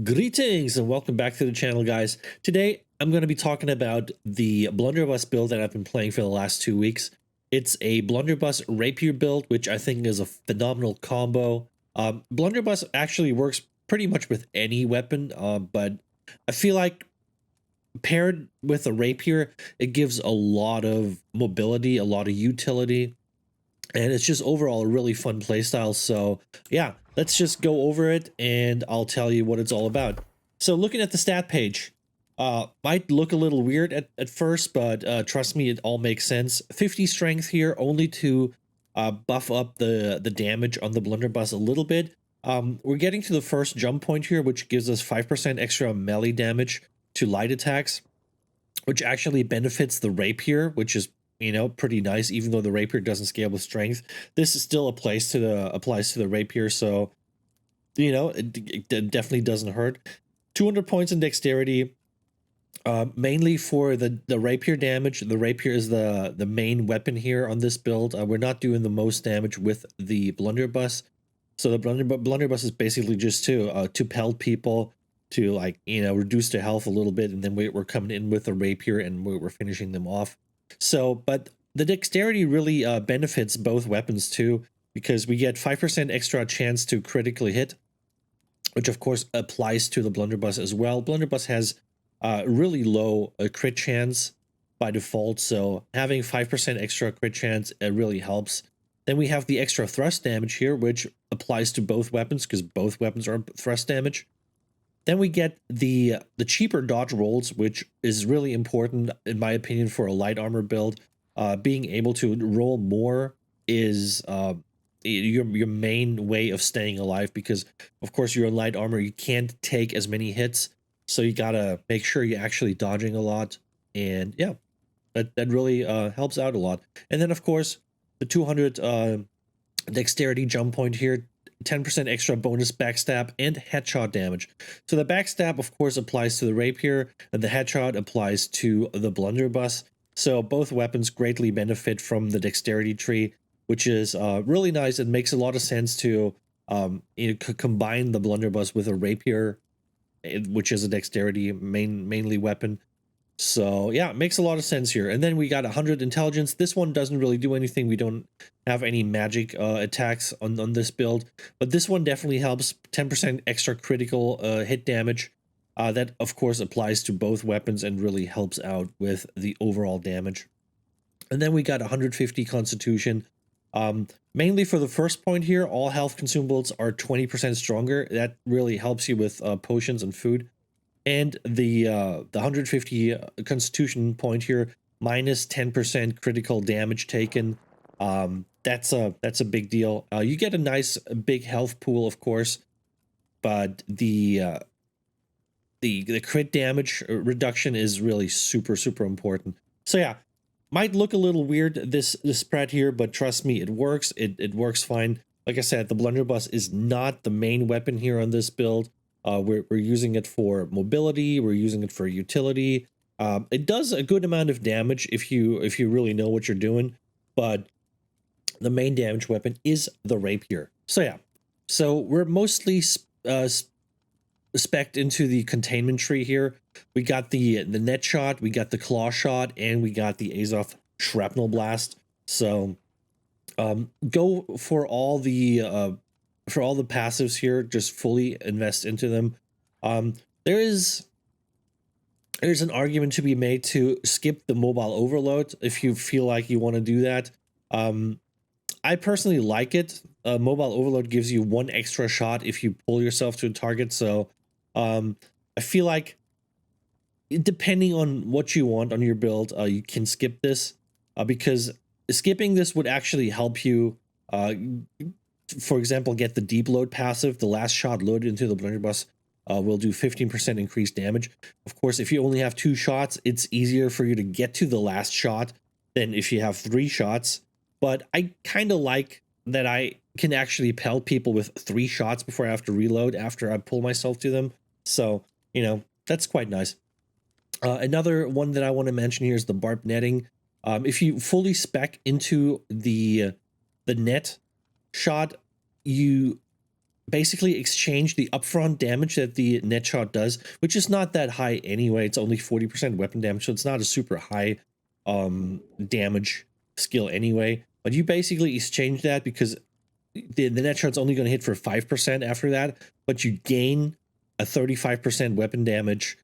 Greetings and welcome back to the channel, guys. Today I'm going to be talking about the Blunderbuss build that I've been playing for the last 2 weeks. It's a Blunderbuss Rapier build, which I think is a phenomenal combo. Blunderbuss actually works pretty much with any weapon, but I feel like paired with a Rapier, it gives a lot of mobility, a lot of utility, and it's just overall a really fun playstyle. So yeah, let's just go over it and I'll tell you what it's all about. So looking at the stat page, might look a little weird at first, but trust me, it all makes sense. 50 strength here, only to buff up the damage on the Blunderbuss a little bit. We're getting to the first jump point here, which gives us 5% extra melee damage to light attacks, which actually benefits the Rapier, which is, you know, pretty nice. Even though the Rapier doesn't scale with strength, this is still applies to the Rapier, so you know it definitely doesn't hurt. 200 points in dexterity, mainly for the Rapier damage. The Rapier is the main weapon here on this build. We're not doing the most damage with the Blunderbuss, so the Blunderbuss is basically just to pelt people, to, like, you know, reduce their health a little bit, and then we're coming in with a Rapier and we're finishing them off. So, but the dexterity really benefits both weapons too, because we get 5% extra chance to critically hit, which of course applies to the Blunderbuss as well. Blunderbuss has really low crit chance by default, so having 5% extra crit chance really helps. Then we have the extra thrust damage here, which applies to both weapons because both weapons are thrust damage. Then we get the cheaper dodge rolls, which is really important in my opinion for a light armor build. Being able to roll more is your main way of staying alive, because of course you're in light armor, you can't take as many hits, so you gotta make sure you're actually dodging a lot. And yeah, that really helps out a lot. And then of course the 200 dexterity jump point here, 10% extra bonus backstab and headshot damage. So the backstab of course applies to the Rapier, and the headshot applies to the Blunderbuss. So both weapons greatly benefit from the dexterity tree, which is really nice. It makes a lot of sense to combine the Blunderbuss with a Rapier, which is a dexterity mainly weapon. So yeah, it makes a lot of sense here. And then we got 100 intelligence. This one doesn't really do anything. We don't have any magic attacks on this build, but this one definitely helps. 10% extra critical hit damage. That of course applies to both weapons and really helps out with the overall damage. And then we got 150 constitution. Mainly for the first point here, all health consumables are 20% stronger. That really helps you with potions and food. And the 150 constitution point here, minus 10% critical damage taken. That's a big deal. You get a nice big health pool, of course, but the crit damage reduction is really super important. So yeah, might look a little weird this spread here, but trust me, it works. It works fine. Like I said, the Blunderbuss is not the main weapon here on this build. We're using it for mobility. We're using it for utility. It does a good amount of damage if you really know what you're doing, but the main damage weapon is the Rapier. So yeah, so we're mostly spec'd into the containment tree here. We got the net shot, we got the claw shot, and we got the Azov shrapnel blast. So go for all the passives here, just fully invest into them. There's an argument to be made to skip the mobile overload if you feel like you want to do that. I personally like it. Mobile overload gives you one extra shot if you pull yourself to a target, so I feel like depending on what you want on your build, you can skip this, because skipping this would actually help you for example, get the deep load passive. The last shot loaded into the Blunderbuss will do 15% increased damage. Of course, if you only have 2 shots, it's easier for you to get to the last shot than if you have 3 shots. But I kind of like that I can actually pelt people with 3 shots before I have to reload after I pull myself to them. So, you know, that's quite nice. Another one that I want to mention here is the barbed netting. If you fully spec into the net shot, you basically exchange the upfront damage that the net shot does, which is not that high anyway. It's only 40% weapon damage, so it's not a super high damage skill anyway. But you basically exchange that because the net shot's only going to hit for 5% after that, but you gain a 35% weapon damage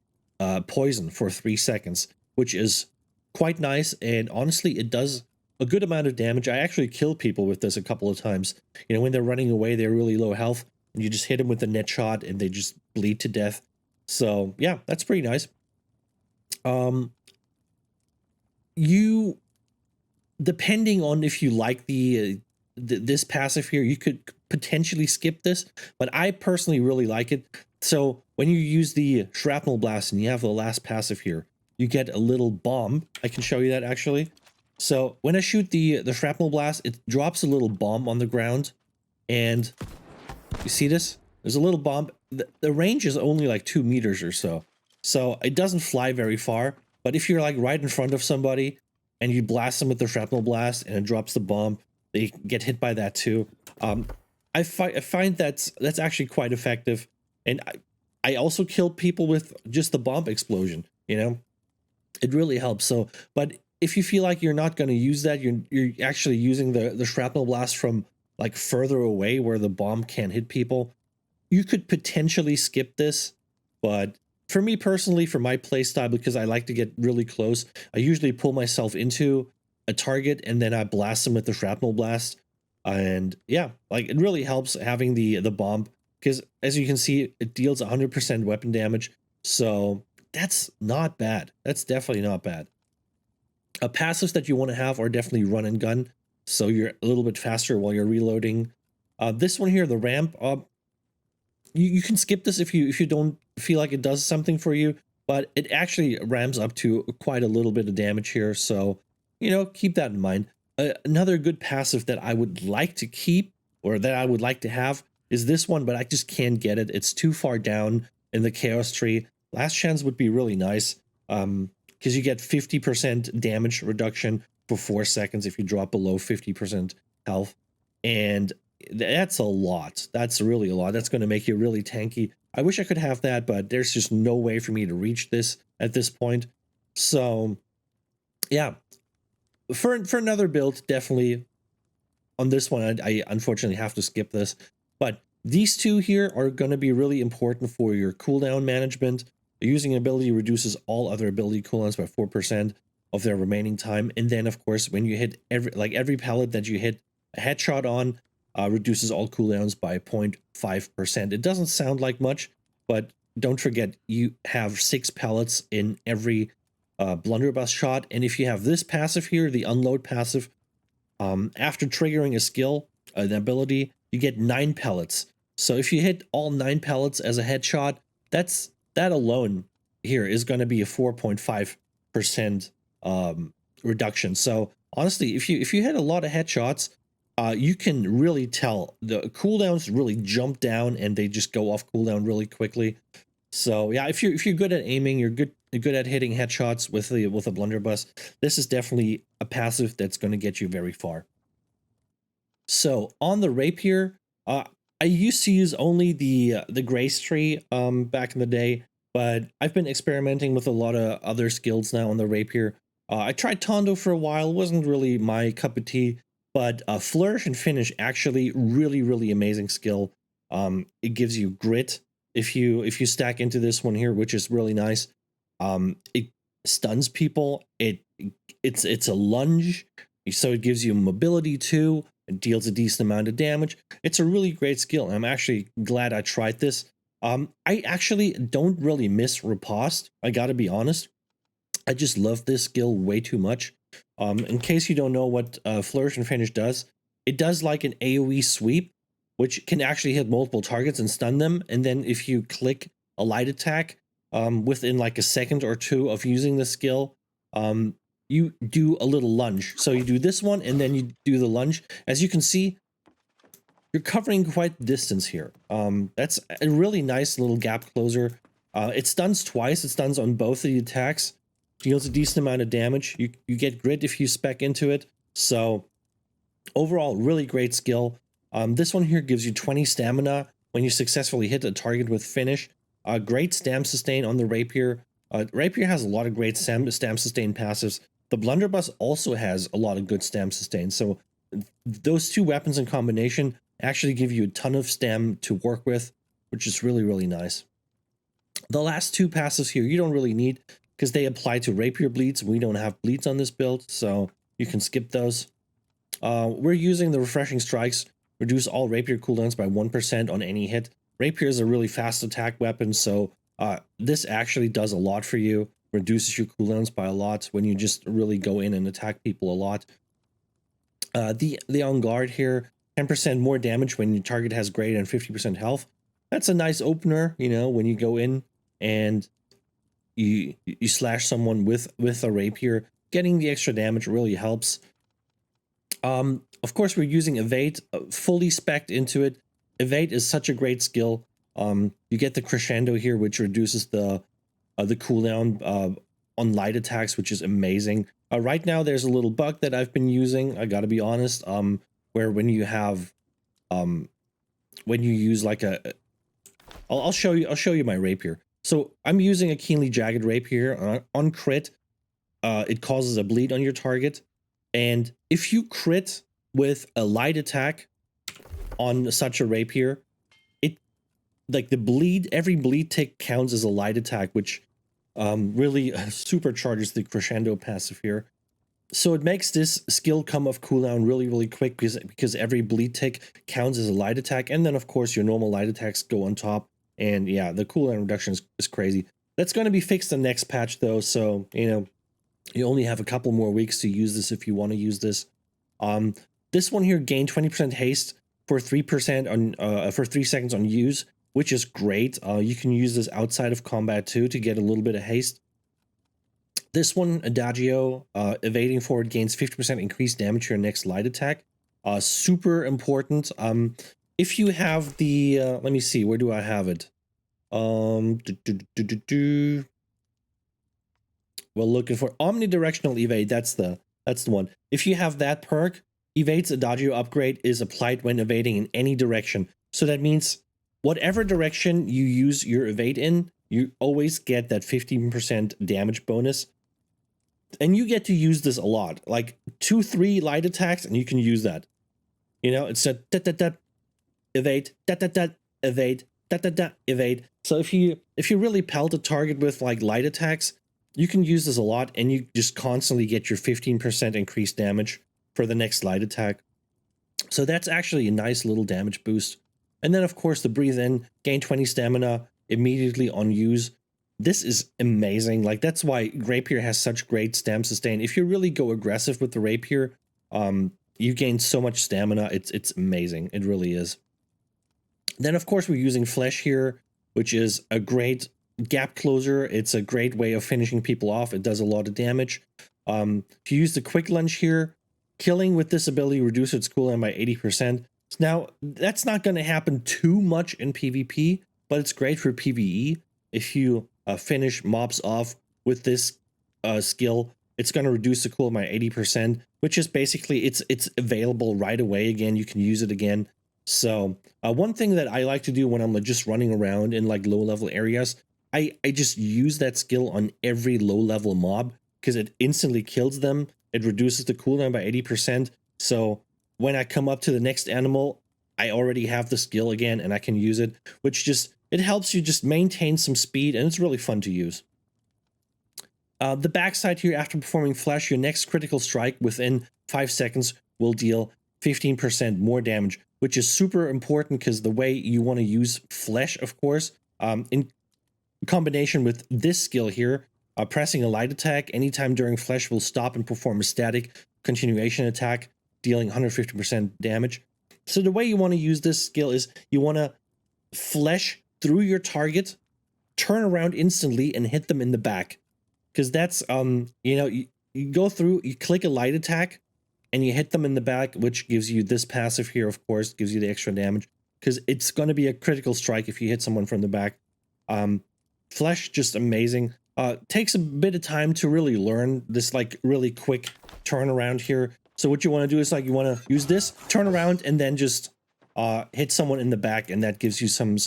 poison for 3 seconds, which is quite nice. And honestly, it does a good amount of damage. I actually killed people with this a couple of times. You know, when they're running away, they're really low health, and you just hit them with the net shot and they just bleed to death. So yeah, that's pretty nice. You, depending on if you like this passive here, you could potentially skip this, but I personally really like it. So when you use the shrapnel blast and you have the last passive here, you get a little bomb. I can show you that actually. So when I shoot the shrapnel blast, it drops a little bomb on the ground, and you see this? There's a little bomb. The range is only like 2 meters or so, so it doesn't fly very far. But if you're like right in front of somebody and you blast them with the shrapnel blast and it drops the bomb, they get hit by that too. I find that's actually quite effective, and I also kill people with just the bomb explosion. You know, it really helps. So, but if you feel like you're not going to use that, you're actually using the shrapnel blast from like further away where the bomb can't hit people, you could potentially skip this. But for me personally, for my playstyle, because I like to get really close, I usually pull myself into a target and then I blast them with the shrapnel blast. And yeah, like it really helps having the bomb, because as you can see, it deals 100% weapon damage. So that's not bad. That's definitely not bad. Passives that you want to have are definitely run and gun, so you're a little bit faster while you're reloading. This one here, the ramp, you can skip this if you don't feel like it does something for you, but it actually ramps up to quite a little bit of damage here, so you know, keep that in mind. Another good passive that I would like to keep, or that I would like to have, is this one, but I just can't get it. It's too far down in the chaos tree. Last chance would be really nice, because you get 50% damage reduction for 4 seconds if you drop below 50% health, and that's a lot. That's really a lot. That's going to make you really tanky. I wish I could have that, but there's just no way for me to reach this at this point. So yeah, for another build, definitely on this one, I unfortunately have to skip this. But these two here are going to be really important for your cooldown management. Using an ability reduces all other ability cooldowns by 4% of their remaining time. And then, of course, when you hit every pellet that you hit a headshot on, reduces all cooldowns by 0.5%. It doesn't sound like much, but don't forget, you have 6 pellets in every blunderbuss shot. And if you have this passive here, the unload passive, after triggering a skill, an ability, you get 9 pellets. So if you hit all 9 pellets as a headshot, that alone here is going to be a 4.5% reduction. So honestly, if you hit a lot of headshots, you can really tell the cooldowns really jump down and they just go off cooldown really quickly. So yeah, if you're good at aiming, you're good at hitting headshots with a blunderbuss, this is definitely a passive that's going to get you very far. So on the rapier, I used to use only the grace tree back in the day, but I've been experimenting with a lot of other skills now on the rapier. I tried Tondo for a while, wasn't really my cup of tea, but flourish and finish, actually really amazing skill. It gives you grit if you stack into this one here, which is really nice. It stuns people. It's a lunge, so it gives you mobility too. It deals a decent amount of damage. It's a really great skill. I'm actually glad I tried this. I actually don't really miss riposte. I gotta be honest. I just love this skill way too much. In case you don't know what Flourish and Finish does, it does like an AoE sweep, which can actually hit multiple targets and stun them. And then if you click a light attack within like a second or two of using the skill, you do a little lunge. So you do this one and then you do the lunge. As you can see, you're covering quite the distance here. That's a really nice little gap closer. It stuns twice. It stuns on both of the attacks. Deals a decent amount of damage. You get grit if you spec into it. So overall, really great skill. This one here gives you 20 stamina when you successfully hit a target with finish. Great stam sustain on the Rapier. Rapier has a lot of great stam sustain passives. The Blunderbuss also has a lot of good stam sustain. So those two weapons in combination actually give you a ton of stam to work with, which is really, really nice. The last two passives here you don't really need because they apply to Rapier bleeds. We don't have bleeds on this build, so you can skip those. We're using the Refreshing Strikes, reduce all Rapier cooldowns by 1% on any hit. Rapier is a really fast attack weapon, so this actually does a lot for you. Reduces your cooldowns by a lot when you just really go in and attack people a lot. The On Guard here, 10% more damage when your target has greater than 50% health. That's a nice opener, you know, when you go in and you slash someone with a Rapier. Getting the extra damage really helps. Of course, we're using Evade, fully spec'd into it. Evade is such a great skill. You get the crescendo here, which reduces the cooldown on light attacks, which is amazing. Right now, there's a little bug that I've been using. I gotta be honest. Where when you have, when you use like I'll show you my Rapier. So I'm using a Keenly Jagged Rapier on crit. It causes a bleed on your target, and if you crit with a light attack on such a Rapier, it like the bleed, every bleed tick counts as a light attack, which really supercharges the crescendo passive here. So it makes this skill come off cooldown really, really quick because every bleed tick counts as a light attack, and then of course your normal light attacks go on top. And yeah, the cooldown reduction is crazy. That's going to be fixed in the next patch though, so you know, you only have a couple more weeks to use this if you want to use this. This one here gained 20% haste for 3% on for 3 seconds on use, which is great. You can use this outside of combat too to get a little bit of haste. This one, Adagio, evading forward gains 50% increased damage to your next light attack. Super important. If you have the, let me see, where do I have it? Well, looking for omnidirectional evade. That's the one. If you have that perk, Evade's Adagio upgrade is applied when evading in any direction. So that means whatever direction you use your evade in, you always get that 15% damage bonus. And you get to use this a lot, like 2-3 light attacks, and you can use that. You know, it's a da-da-da, evade, da-da-da, evade, da-da-da, evade. So if you really pelt a target with like light attacks, you can use this a lot, and you just constantly get your 15% increased damage for the next light attack. So that's actually a nice little damage boost. And then of course the breathe in, gain 20 stamina immediately on use. This is amazing. Like that's why Rapier has such great stam sustain. If you really go aggressive with the Rapier, you gain so much stamina. It's amazing. It really is. Then of course we're using Flesh here, which is a great gap closer. It's a great way of finishing people off. It does a lot of damage. If you use the quick lunge here, killing with this ability reduces its cooldown by 80%. Now that's not going to happen too much in PvP, but it's great for PvE. If you finish mobs off with this skill, it's going to reduce the cooldown by 80%, which is basically it's available right away again. You can use it again. So one thing that I like to do when I'm just running around in like low level areas, I just use that skill on every low level mob because it instantly kills them. It reduces the cooldown by 80%. So when I come up to the next animal, I already have the skill again and I can use it, which just, it helps you just maintain some speed, and it's really fun to use. The backside here, after performing Flash, your next critical strike within 5 seconds will deal 15% more damage, which is super important because the way you want to use Flesh, of course, in combination with this skill here, pressing a light attack anytime during Flesh will stop and perform a static continuation attack, dealing 150% damage. So the way you want to use this skill is you want to Flesh through your target, turn around instantly, and hit them in the back. Because that's, you know, you go through, you click a light attack, and you hit them in the back, which gives you this passive here, of course, gives you the extra damage. Because it's going to be a critical strike if you hit someone from the back. Flesh, just amazing. Takes a bit of time to really learn this, like, really quick turnaround here. So what you want to do is, like, you want to use this, turn around, and then just hit someone in the back, and that gives you some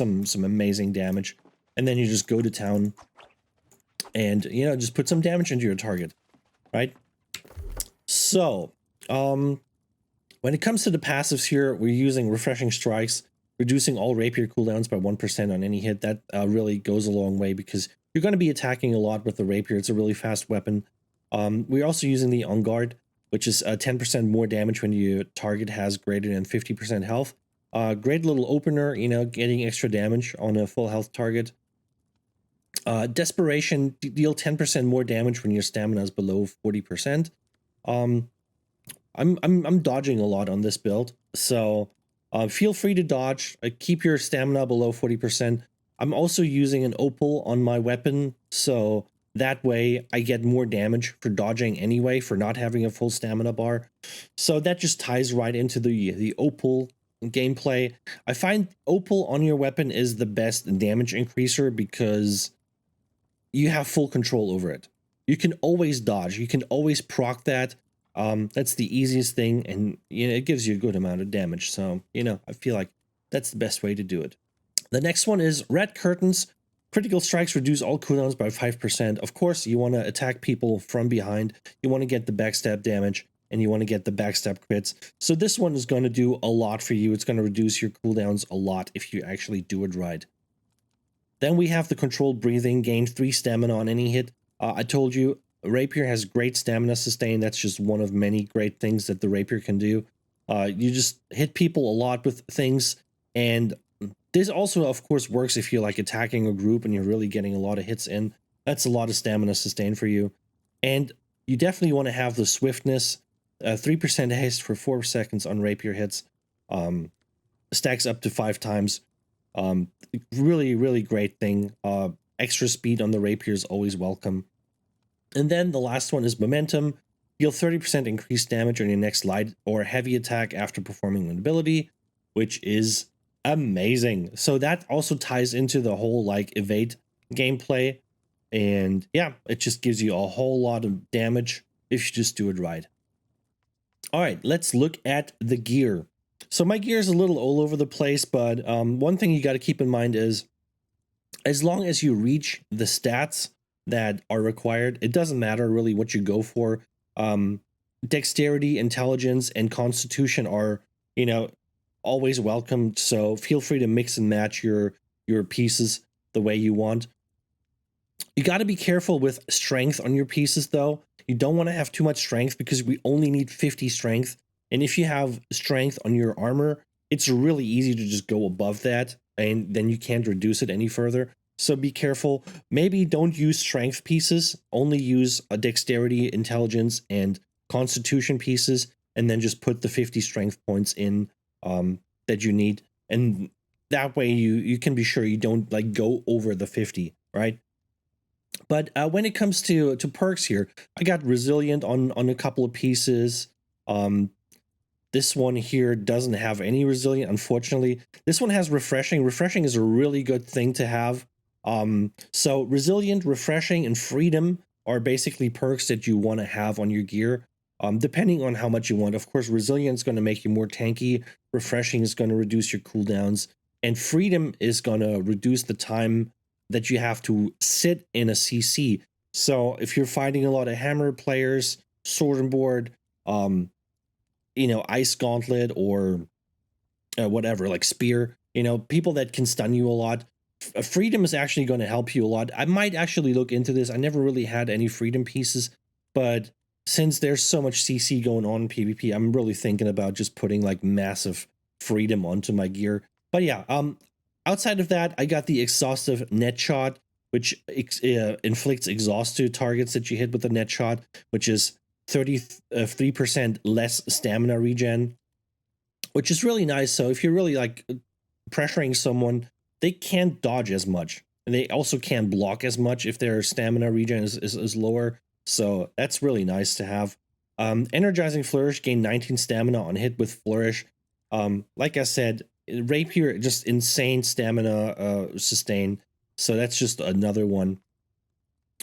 amazing damage. And then you just go to town and, you know, just put some damage into your target, right? So, when it comes to the passives here, we're using Refreshing Strikes, reducing all rapier cooldowns by 1% on any hit. That really goes a long way because you're going to be attacking a lot with the rapier. It's a really fast weapon. We're also using the On Guard, which is 10% more damage when your target has greater than 50% health. Great little opener, you know, getting extra damage on a full health target. Desperation, deal 10% more damage when your stamina is below 40%. I'm dodging a lot on this build, so feel free to dodge. Keep your stamina below 40%. I'm also using an opal on my weapon, so that way I get more damage for dodging anyway, for not having a full stamina bar. So that just ties right into the opal gameplay. I find opal on your weapon is the best damage increaser because you have full control over it. You can always dodge. You can always proc that. That's the easiest thing, and you know, it gives you a good amount of damage. So, you know, I feel like that's the best way to do it. The next one is Red Curtains. Critical strikes reduce all cooldowns by 5%. Of course, you want to attack people from behind. You want to get the backstab damage, and you want to get the backstab crits. So this one is going to do a lot for you. It's going to reduce your cooldowns a lot if you actually do it right. Then we have the controlled breathing, gain 3 stamina on any hit. I told you, Rapier has great stamina sustain. That's just one of many great things that the Rapier can do. You just hit people a lot with things, and this also, of course, works if you're like attacking a group and you're really getting a lot of hits in. That's a lot of stamina sustain for you. And you definitely want to have the swiftness, 3% haste for 4 seconds on Rapier hits. Stacks up to 5 times. Really, really great thing. Extra speed on the Rapier is always welcome. And then the last one is Momentum. Deal 30% increased damage on your next light or heavy attack after performing an ability, which is amazing. So that also ties into the whole like evade gameplay. And yeah, it just gives you a whole lot of damage if you just do it right. All right, let's look at the gear. So my gear is a little all over the place, but one thing you got to keep in mind is as long as you reach the stats that are required, it doesn't matter really what you go for. Dexterity, intelligence, and constitution are, you know, always welcome. So feel free to mix and match your pieces the way you want. You got to be careful with strength on your pieces, though. You don't want to have too much strength because we only need 50 strength. And if you have strength on your armor, it's really easy to just go above that, and then you can't reduce it any further. So be careful. Maybe don't use strength pieces. Only use a dexterity, intelligence, and constitution pieces, and then just put the 50 strength points in that you need. And that way you can be sure you don't like go over the 50, right? But when it comes to perks here, I got resilient on a couple of pieces. This one here doesn't have any resilient, unfortunately. This one has refreshing. Refreshing is a really good thing to have. So resilient, refreshing, and freedom are basically perks that you want to have on your gear, depending on how much you want. Of course, resilient is going to make you more tanky. Refreshing is going to reduce your cooldowns, and freedom is going to reduce the time that you have to sit in a CC. So if you're fighting a lot of hammer players, sword and board, you know, ice gauntlet, or whatever, like spear, you know, people that can stun you a lot, freedom is actually going to help you a lot. I might actually look into this. I never really had any freedom pieces, but since there's so much CC going on in PvP, I'm really thinking about just putting like massive freedom onto my gear. But yeah, outside of that, I got the exhaustive net shot, which inflicts exhaust to targets that you hit with the net shot, which is 33% less stamina regen, which is really nice. So if you're really like pressuring someone, they can't dodge as much, and they also can't block as much if their stamina regen is lower. So that's really nice to have. Energizing Flourish, gain 19 stamina on hit with Flourish. Like I said, Rapier, just insane stamina sustain. So that's just another one.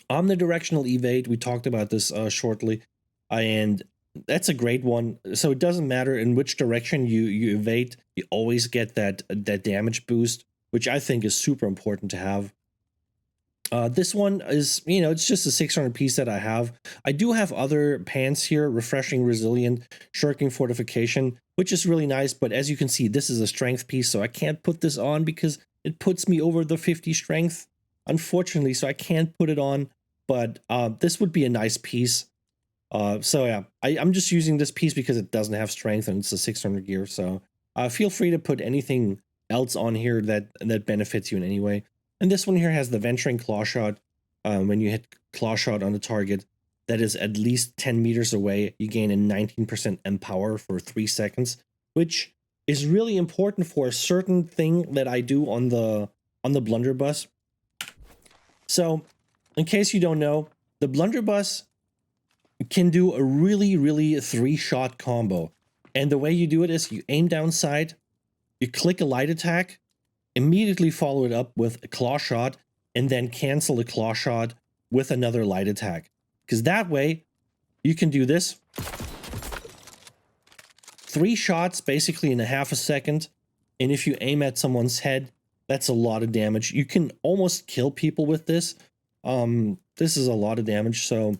Omnidirectional Evade, we talked about this shortly. And That's a great one. So it doesn't matter in which direction you evade, you always get that damage boost, which I think is super important to have. This one is, it's just a 600 piece that I have. I do have other pants here, refreshing, resilient, shirking, fortification, which is really nice. But as you can see, this is a strength piece, so I can't put this on because it puts me over the 50 strength, unfortunately. So I can't put it on. But this would be a nice piece. So yeah, I'm just using this piece because it doesn't have strength and it's a 600 gear. So feel free to put anything else on here that benefits you in any way. And this one here has the venturing claw shot. When you hit claw shot on the target that is at least 10 meters away, you gain a 19% empower for 3 seconds, which is really important for a certain thing that I do on the blunderbuss. So, in case you don't know, the blunderbuss can do a really 3-shot combo. And the way you do it is you aim down sight, you click a light attack, immediately follow it up with a claw shot, and then cancel the claw shot with another light attack. Because that way, you can do this. 3 shots basically in a half a second. And if you aim at someone's head, that's a lot of damage. You can almost kill people with this. This is a lot of damage. So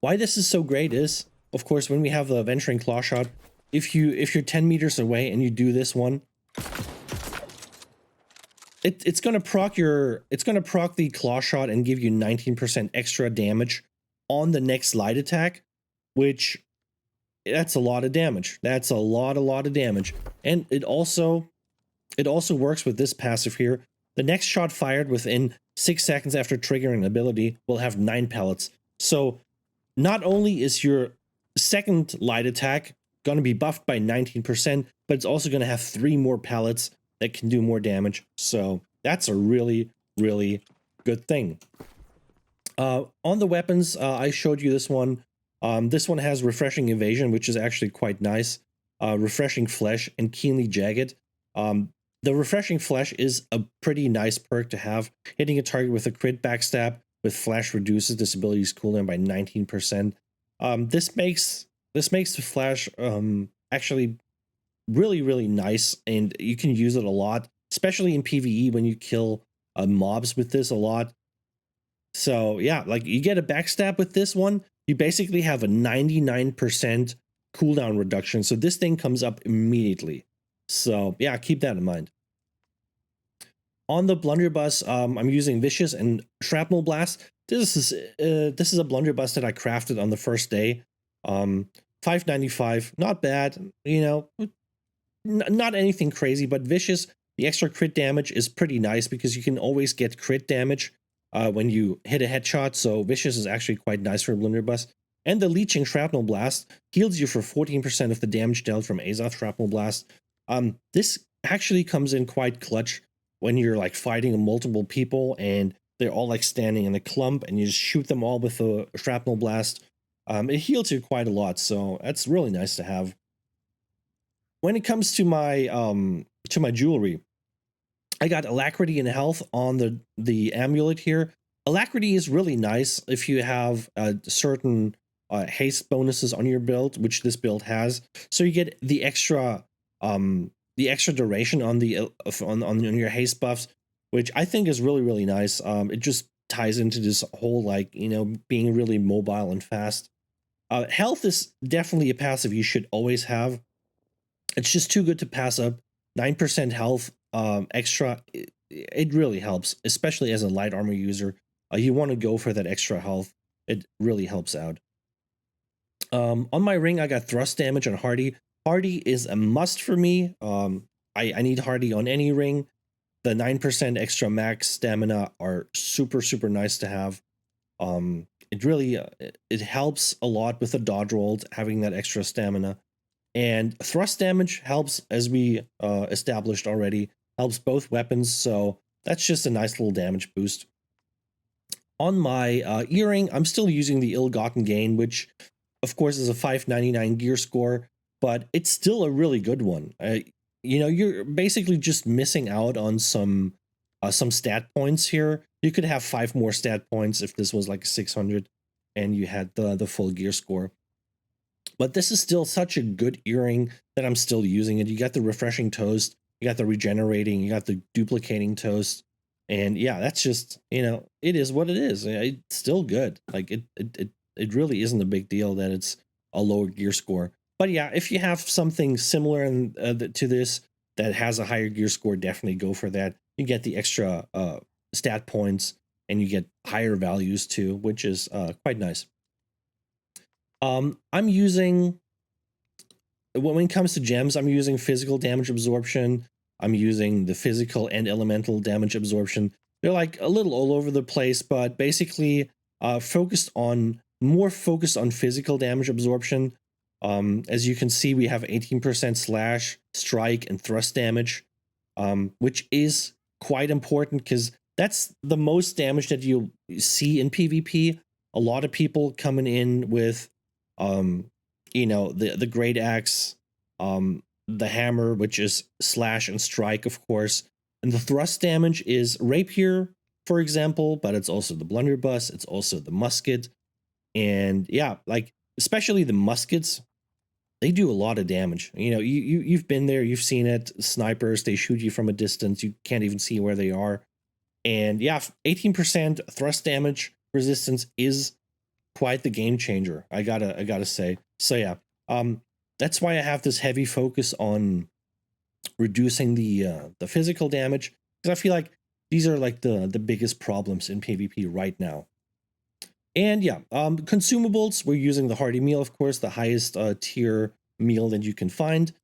why this is so great is, of course, when we have the venturing claw shot, if you're 10 meters away and you do this one, it's gonna proc the claw shot and give you 19% extra damage on the next light attack, which that's a lot of damage. That's a lot of damage. And it also works with this passive here. The next shot fired within 6 seconds after triggering an ability will have 9 pellets. So not only is your second light attack going to be buffed by 19%, but it's also going to have 3 more pellets that can do more damage. So that's a really good thing. On the weapons, I showed you this one. This one has refreshing evasion, which is actually quite nice. Refreshing flesh and keenly jagged. The refreshing flesh is a pretty nice perk to have. Hitting a target with a crit backstab with flash reduces this ability's cooldown by 19%. This makes the flash actually really nice, and you can use it a lot, especially in PvE when you kill mobs with this a lot. So yeah, like you get a backstab with this one, you basically have a 99% cooldown reduction. So this thing comes up immediately. So yeah, keep that in mind. On the blunderbuss, I'm using Vicious and Shrapnel Blast. This is a blunderbuss that I crafted on the first day. 595, not bad, not anything crazy, but Vicious, the extra crit damage is pretty nice because you can always get crit damage when you hit a headshot. So Vicious is actually quite nice for a blunderbuss. And the Leeching Shrapnel Blast heals you for 14% of the damage dealt from Azoth Shrapnel Blast. This actually comes in quite clutch when you're like fighting multiple people and they're all like standing in a clump and you just shoot them all with a Shrapnel Blast. It heals you quite a lot, so that's really nice to have. When it comes to my jewelry, I got Alacrity and Health on the amulet here. Alacrity is really nice if you have certain haste bonuses on your build, which this build has. So you get the extra duration on on your haste buffs, which I think is really nice. It just ties into this whole being really mobile and fast. Health is definitely a passive you should always have. It's just too good to pass up. 9% health extra, it really helps, especially as a light armor user. You want to go for that extra health. It really helps out. On my ring, I got thrust damage on Hardy. Hardy is a must for me. I need Hardy on any ring. The 9% extra max stamina are super nice to have. It really it helps a lot with the dodge rolls, having that extra stamina. And thrust damage helps, as we established already, helps both weapons. So that's just a nice little damage boost. On my earring, I'm still using the Ill-Gotten Gain, which of course is a 599 gear score, but it's still a really good one. You're basically just missing out on some stat points here. You could have 5 more stat points if this was like 600 and you had the full gear score. But this is still such a good earring that I'm still using it. You got the refreshing toast, you got the regenerating, you got the duplicating toast. And yeah, that's just, you know, it is what it is. It's still good. Like it really isn't a big deal that it's a lower gear score. But yeah, if you have something similar to this that has a higher gear score, definitely go for that. You get the extra stat points and you get higher values too, which is quite nice. I'm using, when it comes to gems, I'm using physical damage absorption. I'm using the physical and elemental damage absorption. They're like a little all over the place, but basically more focused on physical damage absorption. As you can see, we have 18% slash, strike, and thrust damage, which is quite important because that's the most damage that you'll see in PvP. A lot of people coming in with you know, the great axe, the hammer, which is slash and strike, of course, and the thrust damage is rapier, for example, but it's also the blunderbuss, it's also the musket, and yeah, like especially the muskets, they do a lot of damage. You know, you've been there, you've seen it. Snipers, they shoot you from a distance, you can't even see where they are, and yeah, 18% thrust damage resistance is quite the game changer. I gotta say. So yeah, that's why I have this heavy focus on reducing the physical damage, because I feel like these are like the biggest problems in PvP right now. And yeah, consumables, we're using the hearty meal, of course, the highest tier meal that you can find.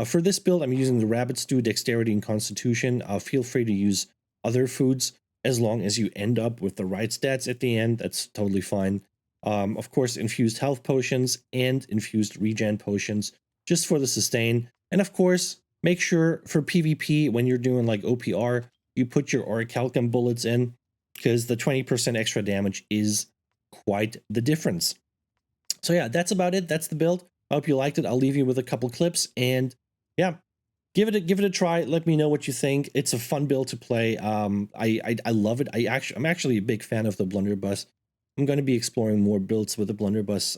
For this build, I'm using the rabbit stew, dexterity, and constitution. Feel free to use other foods as long as you end up with the right stats at the end. That's totally fine. Of course, infused health potions and infused regen potions just for the sustain. And of course, make sure for PvP, when you're doing like OPR, you put your orichalcum bullets in, because the 20% extra damage is quite the difference. So yeah, that's about it. That's the build. I hope you liked it. I'll leave you with a couple clips, and yeah, give it a try. Let me know what you think. It's a fun build to play. I love it. I'm actually a big fan of the blunderbuss. I'm going to be exploring more builds with the blunderbuss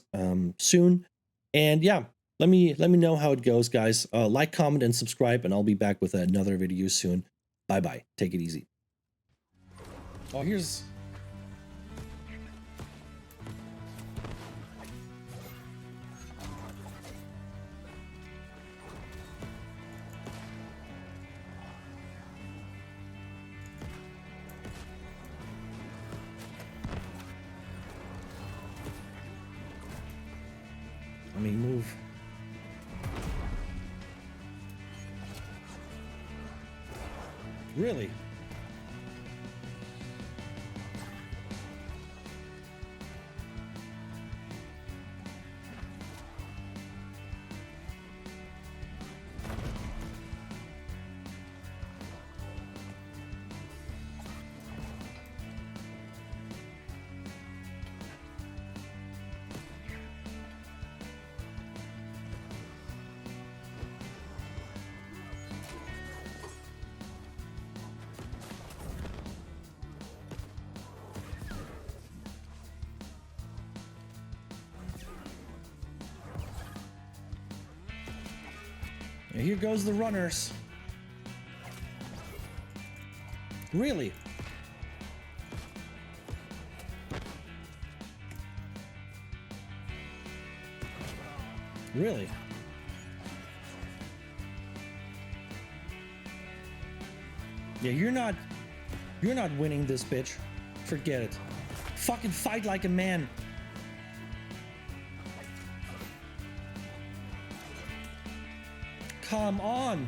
soon. And yeah, let me know how it goes, guys. Like, comment, and subscribe, and I'll be back with another video soon. Bye bye. Take it easy. Oh, here's. Let me move. Really? And here goes the runners. Really? Really? Yeah, you're not winning this, bitch. Forget it. Fucking fight like a man. Come on.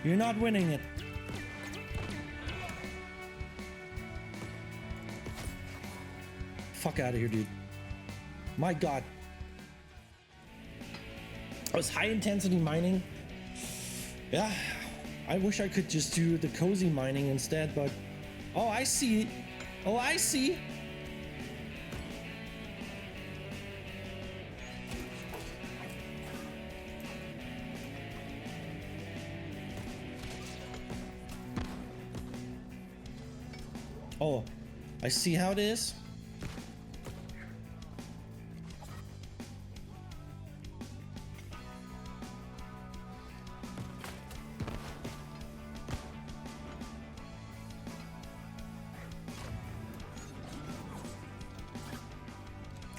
You're not winning it. Fuck out of here, dude. My god. I was high intensity mining. Yeah. I wish I could just do the cozy mining instead, but... Oh, I see. Oh, I see. Oh, I see how it is.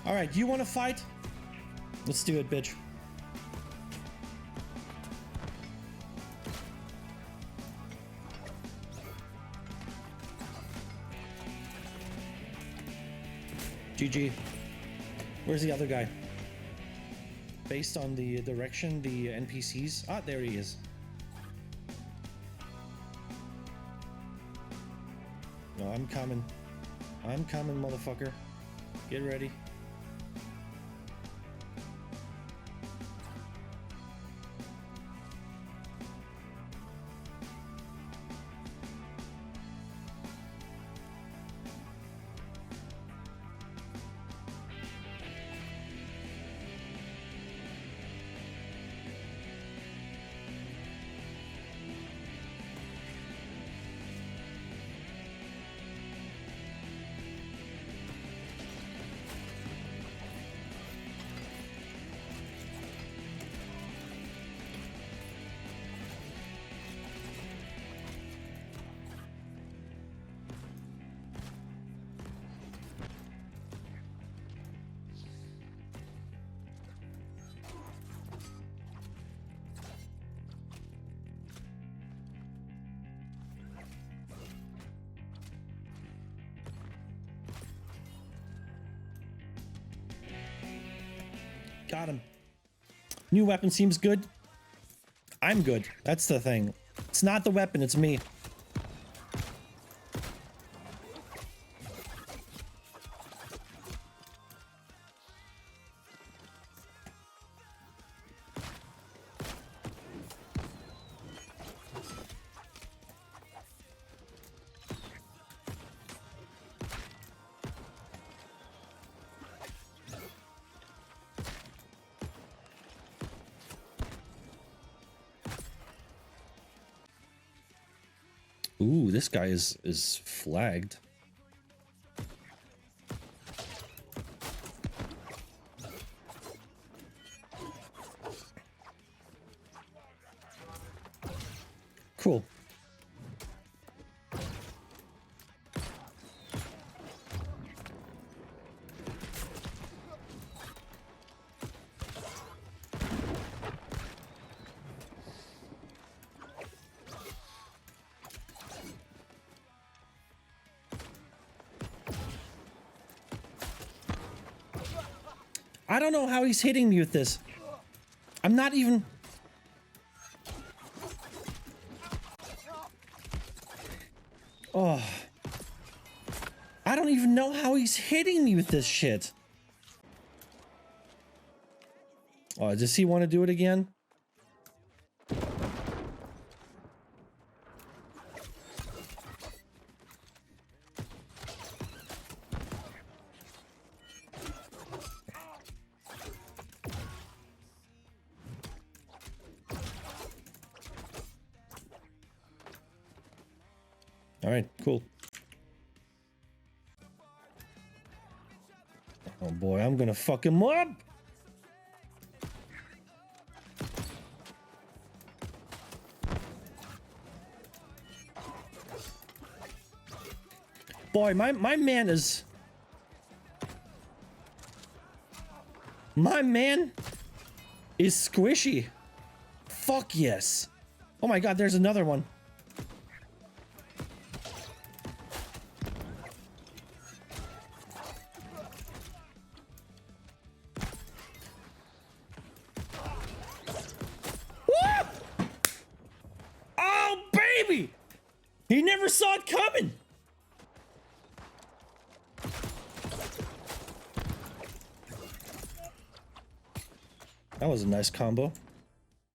All right, do you want to fight? Let's do it, bitch. GG. Where's the other guy? Based on the direction, the NPCs. Ah, there he is. No, I'm coming. I'm coming, motherfucker. Get ready. Got him. New weapon seems good. I'm good. That's the thing. It's not the weapon, it's me. Ooh, this guy is flagged. Cool. I don't know how he's hitting me with this. I'm not even... Oh. I don't even know how he's hitting me with this shit. Oh, does he want to do it again? All right, cool. Oh boy, I'm gonna fuck him up. Boy, my man is... My man is squishy. Fuck yes. Oh my god, there's another one. He never saw it coming. That was a nice combo.